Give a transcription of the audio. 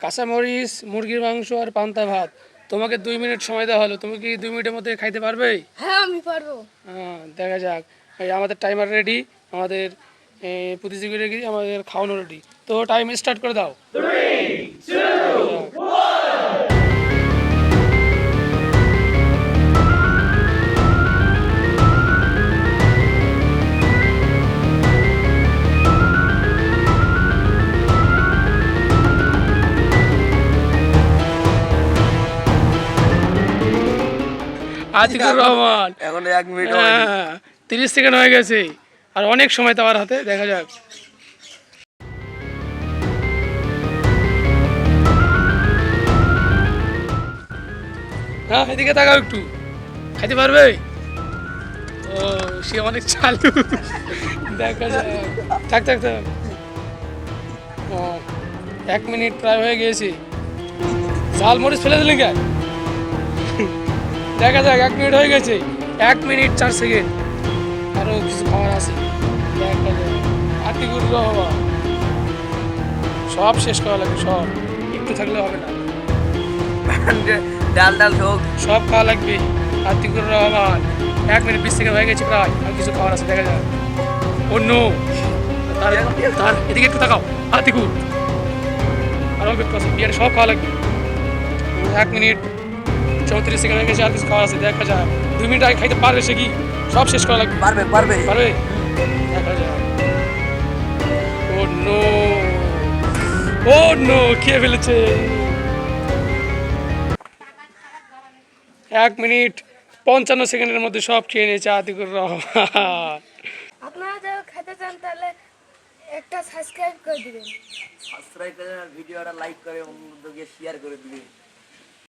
কাঁচামরিচ, মুরগির মাংস আর পান্তা ভাত। তোমাকে 2 মিনিট সময় দেওয়া হলো, তুমি কি 2 মিনিটের মধ্যে খাইতে পারবে? হ্যাঁ আমি পারবো। হ্যাঁ, দেখা যাক। এই আমাদের টাইমার রেডি, আমাদের প্রতিযোগী রেডি, আমাদের খাওয়ানো রেডি। তো টাইম স্টার্ট করে দাও। আতিকুর রহমান, এখন 1 মিনিট হয়নি। হ্যাঁ 30 সেকেন্ড হয়ে গেছে, আর অনেক সময় তোমার হাতে, দেখা যাক। হ্যাঁ এদিকে তাকাও একটু, খাইতে পারবে? ও সে অনেক চালু, দেখা যাক। থাক থাক থাক। ও 1 মিনিট প্রায় হয়ে গিয়েছে, ঝাল মরিচ ফেলে দিলেন কেন? দেখা যাক, 1 মিনিট হয়ে গেছে, 1 মিনিট 4 সেকেন্ড, আরও কিছু খাবার আছে, দেখা যাক। আতিকুর রহমান, সব শেষ করা লাগবে, সব, একটু থাকলে হবে না, ডাল ডাল হোক। সব খাওয়া লাগবে। আতিকুর রহমান, 1 মিনিট 20 সেকেন্ড হয়ে গেছে প্রায়, আর কিছু খাবার আছে, দেখা যাক। অন্য তার এদিকে একটু তাকাও আতিকুর, আর অল্প একটু আছে, বিয়ারে সব খাওয়া লাগবে। 1 মিনিট 34 সেকেন্ড হয়ে গেছে, আর কিছু খাওয়া আছে, দেখা যাক। 2 মিনিট আগে খাইতে পারবে সে কি? সব শেষ করা লাগবে। পারবে পারবে। পারবে, দেখা যাক। ও নো, ও নো, খেয়ে ফেলেছে। 1 মিনিট 55 সেকেন্ডের মধ্যে সব খেয়ে নিয়েছে আতিকুর রহমান। আপনারা যারা খেতে চান তাহলে একটা সাবস্ক্রাইব করে দিবেন। সাবস্ক্রাইব করে আর ভিডিওটা লাইক করে অন্যদেরকে শেয়ার করে দিবেন।